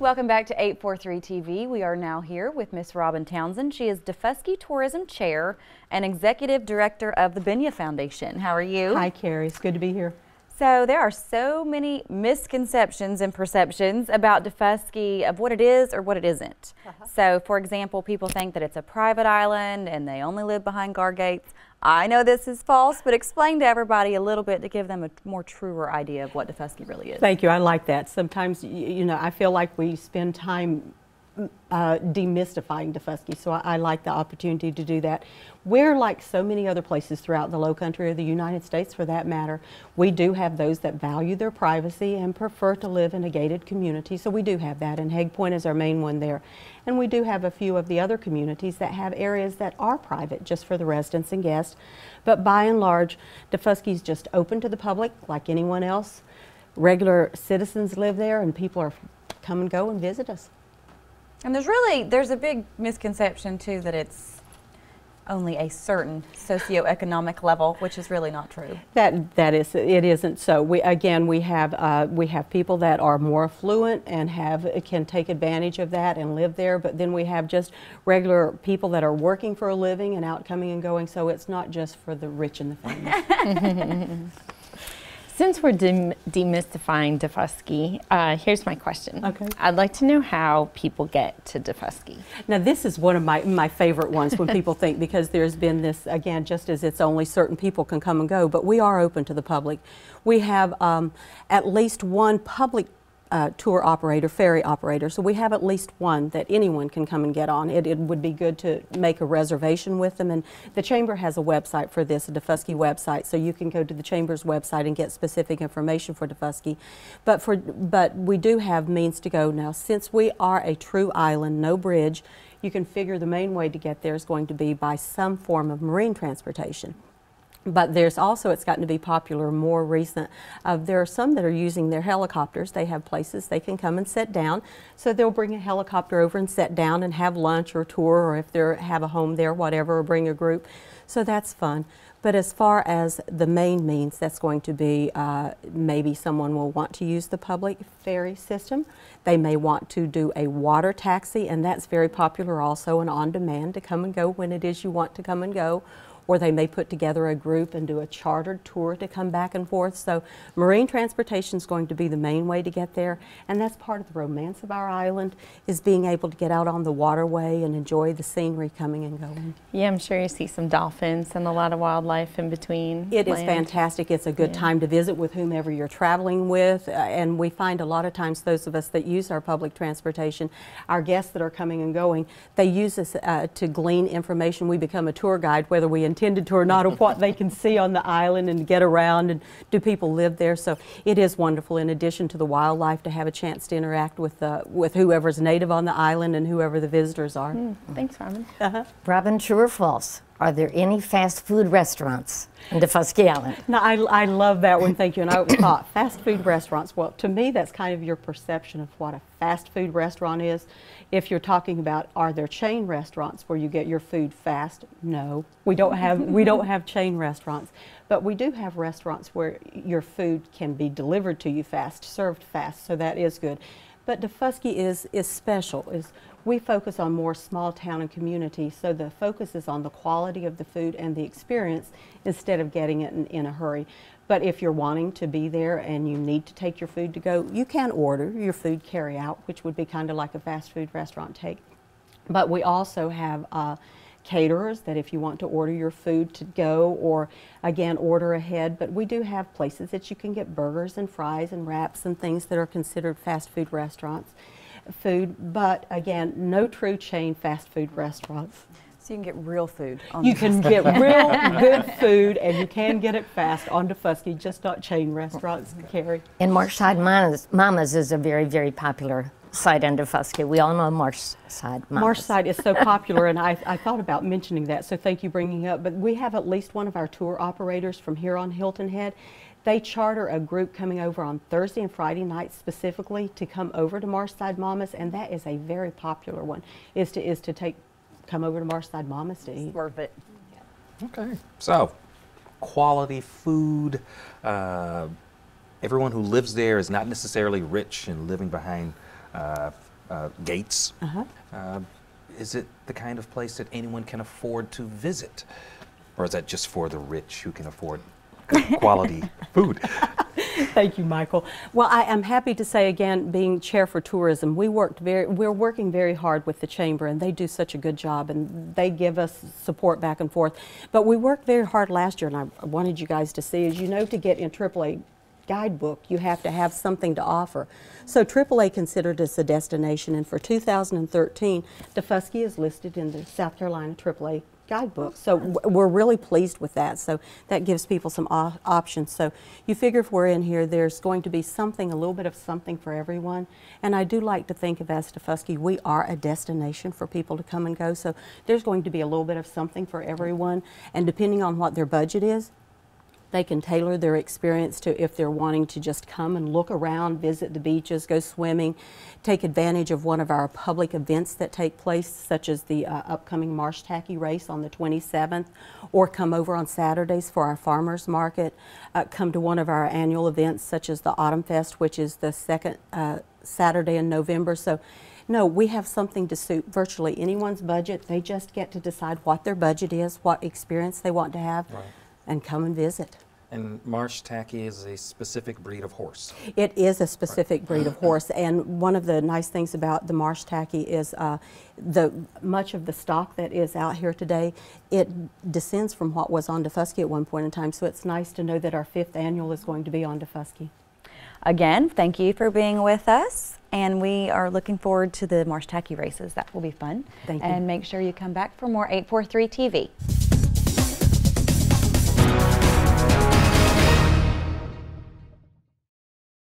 Welcome back to 843 TV. We are now here with Miss Robin Townsend. She is Daufuskie Tourism Chair and Executive Director of the Benya Foundation. How are you? Hi, Carrie. It's good to be here. So there are so many misconceptions and perceptions about Daufuskie of what it is or what it isn't. So, for example, people think that it's a private island and they only live behind guard gates. I know this is false, but explain to everybody a little bit to give them a more truer idea of what Daufuskie really is. Thank you. I like that. Sometimes, you know, I feel like we spend time demystifying Daufuskie, so I like the opportunity to do that. We're like so many other places throughout the Lowcountry or the United States for that matter. We do have those that value their privacy and prefer to live in a gated community, so we do have that, and Hague Point is our main one there. And we do have a few of the other communities that have areas that are private just for the residents and guests, but by and large, Daufuskie is just open to the public like anyone else. Regular citizens live there and people are come and go and visit us. And there's a big misconception too that it's only a certain socioeconomic level, which is really not true. It isn't so. We have people that are more affluent and can take advantage of that and live there, but then we have just regular people that are working for a living and out coming and going, so it's not just for the rich and the famous. Since we're demystifying Daufuskie, here's my question. Okay. I'd like to know how people get to Daufuskie. Now this is one of my favorite ones when people think, because there's been this, again, just as it's only certain people can come and go, but we are open to the public. We have at least one public tour operator, ferry operator, so we have at least one that anyone can come and get on. It would be good to make a reservation with them, and the Chamber has a website for this, a Daufuskie website, so you can go to the Chamber's website and get specific information for Daufuskie. But we do have means to go now. Since we are a true island, no bridge, you can figure the main way to get there is going to be by some form of marine transportation. But there's also, it's gotten to be popular more recent. There are some that are using their helicopters. They have places they can come and sit down. So they'll bring a helicopter over and sit down and have lunch or tour, or if they have a home there, whatever, or bring a group. So that's fun. But as far as the main means, that's going to be maybe someone will want to use the public ferry system. They may want to do a water taxi, and that's very popular also, and on demand to come and go when it is you want to come and go. Or they may put together a group and do a chartered tour to come back and forth. So marine transportation is going to be the main way to get there, and that's part of the romance of our island, is being able to get out on the waterway and enjoy the scenery coming and going. Yeah, I'm sure you see some dolphins and a lot of wildlife in between. It is fantastic. It's a good time to visit with whomever you're traveling with, and we find a lot of times those of us that use our public transportation, our guests that are coming and going, they use us to glean information. We become a tour guide, whether we intended to or not, of what they can see on the island and get around, and do people live there. So it is wonderful, in addition to the wildlife, to have a chance to interact with whoever's native on the island and whoever the visitors are. Thanks, Robin. Robin, true or false? Are there any fast food restaurants in Daufuskie Island? No, I love that one, thank you. And I thought, fast food restaurants, well, to me, that's kind of your perception of what a fast food restaurant is. If you're talking about, are there chain restaurants where you get your food fast? No, we don't have chain restaurants, but we do have restaurants where your food can be delivered to you fast, served fast, so that is good. But Daufuskie is special. We focus on more small town and community, so the focus is on the quality of the food and the experience instead of getting it in a hurry. But if you're wanting to be there and you need to take your food to go, you can order your food carry out, which would be kind of like a fast food restaurant take. But we also have caterers that if you want to order your food to go, or again order ahead, but we do have places that you can get burgers and fries and wraps and things that are considered fast food restaurants. But again, no true chain fast food restaurants. So you can get real food on You can get real good food, and you can get it fast on Daufuskie, just not chain restaurants, Carrie. And Marshside Mama's is a very, very popular site on Daufuskie. We all know Marshside Mama's. Marshside is so popular, and I thought about mentioning that, so thank you for bringing it up. But we have at least one of our tour operators from here on Hilton Head. They charter a group coming over on Thursday and Friday nights specifically to come over to Marshside Mama's, and that is a very popular one, is to come over to Marshside Mama's to eat. It's worth it. Okay, so quality food. Everyone who lives there is not necessarily rich and living behind gates. Is it the kind of place that anyone can afford to visit? Or is that just for the rich who can afford good quality food? Thank you, Michael. Well, I am happy to say again, being chair for tourism, we're working very hard with the chamber, and they do such a good job, and they give us support back and forth. But we worked very hard last year, and I wanted you guys to see, as you know, to get in AAA guidebook, you have to have something to offer. So AAA considered us a destination, and for 2013, Daufuskie is listed in the South Carolina AAA guidebook. So we're really pleased with that. So that gives people some options. So you figure if we're in here, there's going to be something, a little bit of something for everyone. And I do like to think of as Daufuskie, we are a destination for people to come and go. So there's going to be a little bit of something for everyone. And depending on what their budget is, they can tailor their experience to if they're wanting to just come and look around, visit the beaches, go swimming, take advantage of one of our public events that take place, such as the upcoming Marsh Tacky race on the 27th, or come over on Saturdays for our farmers market, come to one of our annual events, such as the Autumn Fest, which is the second Saturday in November. So no, we have something to suit virtually anyone's budget. They just get to decide what their budget is, what experience they want to have, and come and visit. And Marsh Tacky is a specific breed of horse. It is a specific breed of horse, and one of the nice things about the Marsh Tacky is much of the stock that is out here today, it descends from what was on Daufuskie at one point in time, so it's nice to know that our 5th annual is going to be on Daufuskie. Again, thank you for being with us, and we are looking forward to the Marsh Tacky races. That will be fun. Thank you. And make sure you come back for more 843 TV.